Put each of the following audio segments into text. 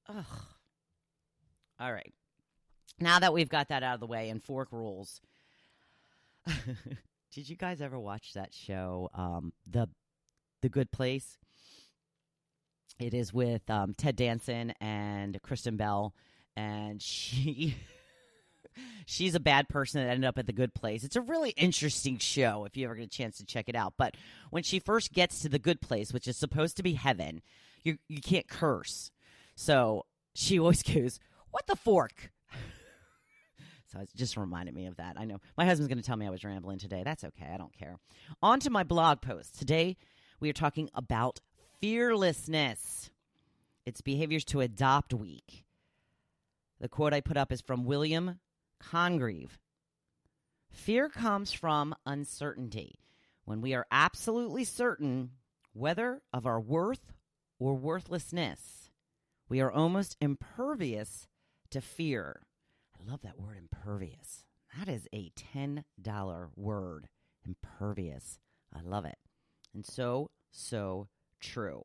Ugh. All right. Now that we've got that out of the way and fork rules, did you guys ever watch that show, the Good Place? It is with Ted Danson and Kristen Bell, and she's a bad person that ended up at the Good Place. It's a really interesting show if you ever get a chance to check it out. But when she first gets to the Good Place, which is supposed to be heaven, you can't curse. So she always goes, "What the fork?" So it just reminded me of that. I know my husband's going to tell me I was rambling today. That's okay. I don't care. On to my blog post. Today we are talking about fearlessness. It's Behaviors to Adopt Week. The quote I put up is from William Congreve. Fear comes from uncertainty. When we are absolutely certain whether of our worth or worthlessness, we are almost impervious to fear. I love that word, impervious. That is a $10 word, impervious. I love it. And so true.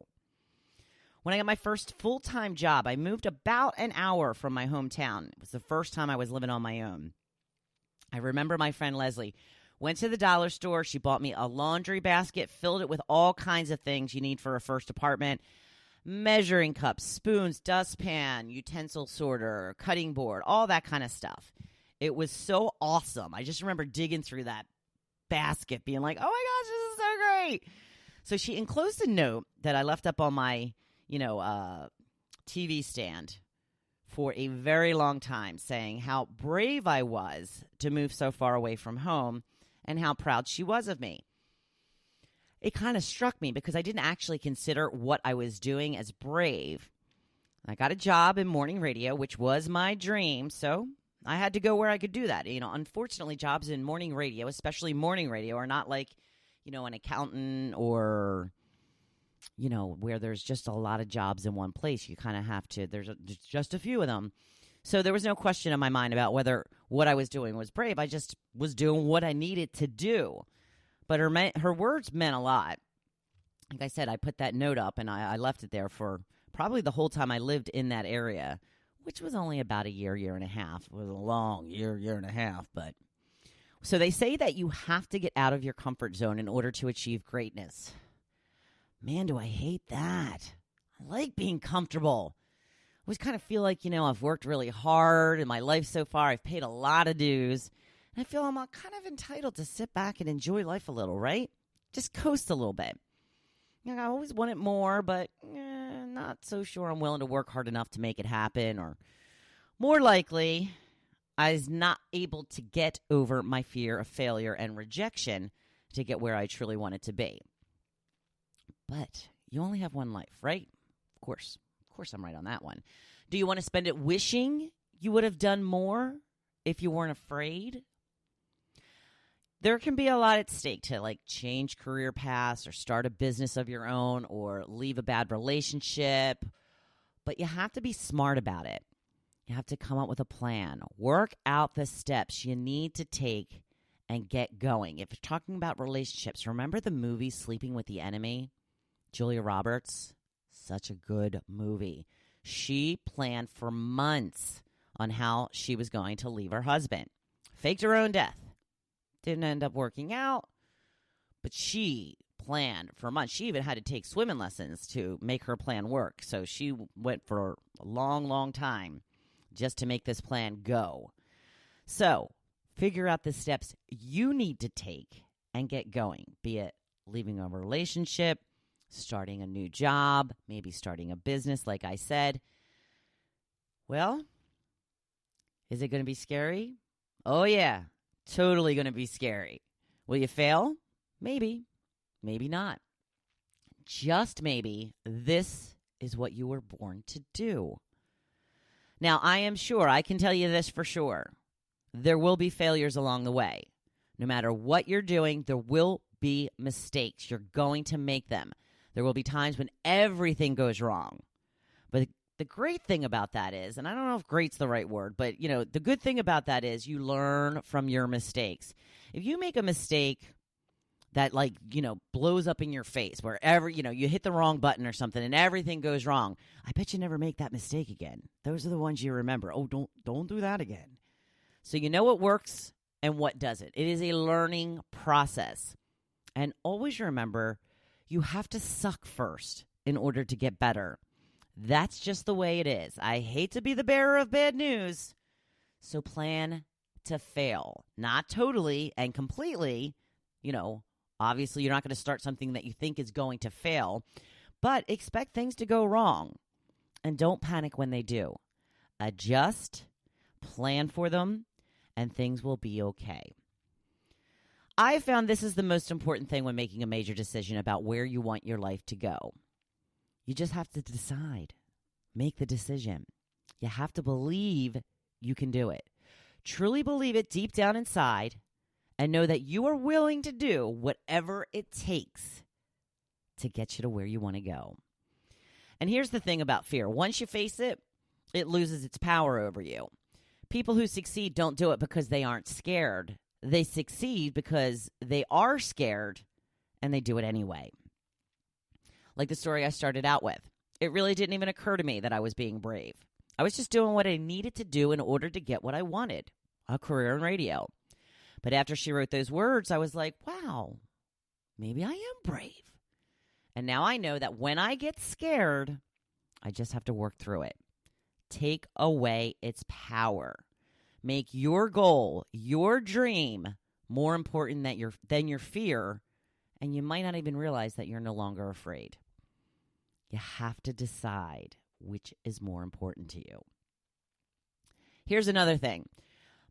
When I got my first full-time job, I moved about an hour from my hometown. It was the first time I was living on my own. I remember my friend Leslie went to the dollar store. She bought me a laundry basket, filled it with all kinds of things you need for a first apartment. Measuring cups, spoons, dustpan, utensil sorter, cutting board, all that kind of stuff. It was so awesome. I just remember digging through that basket being like, oh my gosh, this is so great. So she enclosed a note that I left up on my, TV stand for a very long time saying how brave I was to move so far away from home and how proud she was of me. It kind of struck me because I didn't actually consider what I was doing as brave. I got a job in morning radio, which was my dream, so I had to go where I could do that. Unfortunately, jobs in morning radio, especially morning radio, are not like, an accountant or, where there's just a lot of jobs in one place. You kind of have to, there's just a few of them. So there was no question in my mind about whether what I was doing was brave. I just was doing what I needed to do. But her words meant a lot. Like I said, I put that note up, and I left it there for probably the whole time I lived in that area, which was only about a year and a half. It was a long year and a half. But so they say that you have to get out of your comfort zone in order to achieve greatness. Man, do I hate that. I like being comfortable. I always kind of feel like, I've worked really hard in my life so far. I've paid a lot of dues. I feel I'm kind of entitled to sit back and enjoy life a little, right? Just coast a little bit. I always wanted more, but not so sure I'm willing to work hard enough to make it happen. Or more likely, I was not able to get over my fear of failure and rejection to get where I truly wanted to be. But you only have one life, right? Of course I'm right on that one. Do you want to spend it wishing you would have done more if you weren't afraid? There can be a lot at stake to change career paths or start a business of your own or leave a bad relationship. But you have to be smart about it. You have to come up with a plan. Work out the steps you need to take and get going. If you're talking about relationships, remember the movie Sleeping with the Enemy? Julia Roberts? Such a good movie. She planned for months on how she was going to leave her husband. Faked her own death. Didn't end up working out, but she planned for months. She even had to take swimming lessons to make her plan work. So she went for a long, long time just to make this plan go. So figure out the steps you need to take and get going, be it leaving a relationship, starting a new job, maybe starting a business, like I said. Well, is it going to be scary? Oh, yeah. Totally going to be scary. Will you fail? Maybe. Maybe not. Just maybe this is what you were born to do. Now, I am sure, I can tell you this for sure. There will be failures along the way. No matter what you're doing, there will be mistakes. You're going to make them. There will be times when everything goes wrong. But the great thing about that is, and I don't know if great's the right word, but, the good thing about that is you learn from your mistakes. If you make a mistake that blows up in your face wherever, you hit the wrong button or something and everything goes wrong. I bet you never make that mistake again. Those are the ones you remember. Oh, don't do that again. So you know what works and what doesn't. It is a learning process. And always remember, you have to suck first in order to get better. That's just the way it is. I hate to be the bearer of bad news. So plan to fail. Not totally and completely, obviously, you're not going to start something that you think is going to fail, but expect things to go wrong. And don't panic when they do. Adjust, plan for them, and things will be okay. I found this is the most important thing when making a major decision about where you want your life to go. You just have to decide. Make the decision. You have to believe you can do it. Truly believe it deep down inside. And know that you are willing to do whatever it takes to get you to where you want to go. And here's the thing about fear. Once you face it, it loses its power over you. People who succeed don't do it because they aren't scared. They succeed because they are scared, and they do it anyway. Like the story I started out with. It really didn't even occur to me that I was being brave. I was just doing what I needed to do in order to get what I wanted, a career in radio. But after she wrote those words, I was like, wow, maybe I am brave. And now I know that when I get scared, I just have to work through it. Take away its power. Make your goal, your dream, more important than your fear, and you might not even realize that you're no longer afraid. You have to decide which is more important to you. Here's another thing.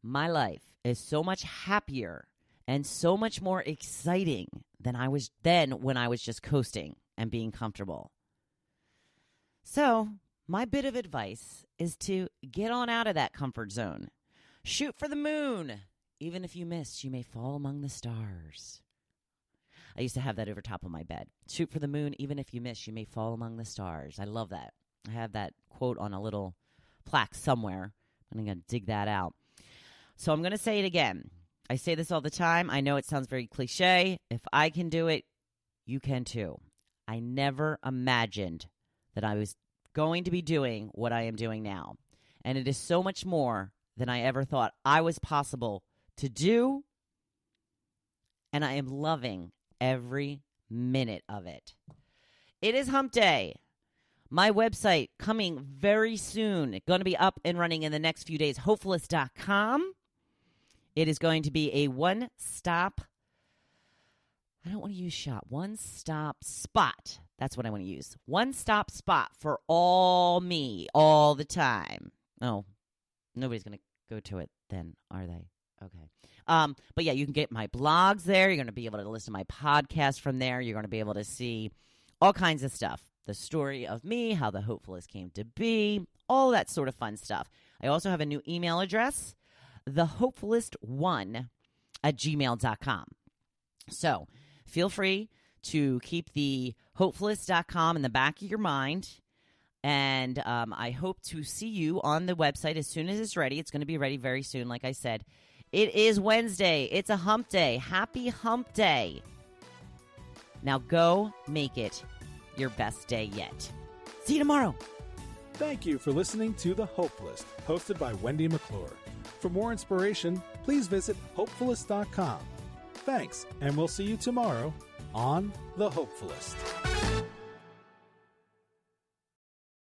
My life is so much happier and so much more exciting than I was then when I was just coasting and being comfortable. So, my bit of advice is to get on out of that comfort zone. Shoot for the moon. Even if you miss, you may fall among the stars. I used to have that over top of my bed. Shoot for the moon. Even if you miss, you may fall among the stars. I love that. I have that quote on a little plaque somewhere. I'm going to dig that out. So I'm going to say it again. I say this all the time. I know it sounds very cliche. If I can do it, you can too. I never imagined that I was going to be doing what I am doing now. And it is so much more than I ever thought I was possible to do. And I am loving every minute of it. It is hump day. My website coming very soon. Going to be up and running in the next few days. Hopefulist.com. It is going to be a one-stop, I don't want to use shop, one-stop spot. That's what I want to use. One-stop spot for all me, all the time. Oh, nobody's going to go to it then, are they? Okay. But yeah, you can get my blogs there. You're going to be able to listen to my podcast from there. You're going to be able to see all kinds of stuff. The story of me, how the Hopefulist came to be, all that sort of fun stuff. I also have a new email address, thehopefulist1@gmail.com. So feel free to keep the hopefulist.com in the back of your mind. And I hope to see you on the website as soon as it's ready. It's going to be ready very soon, like I said. It is Wednesday. It's a hump day. Happy hump day. Now go make it your best day yet. See you tomorrow. Thank you for listening to The Hopefulist, hosted by Wendy McClure. For more inspiration, please visit hopefulist.com. Thanks, and we'll see you tomorrow on The Hopefulist.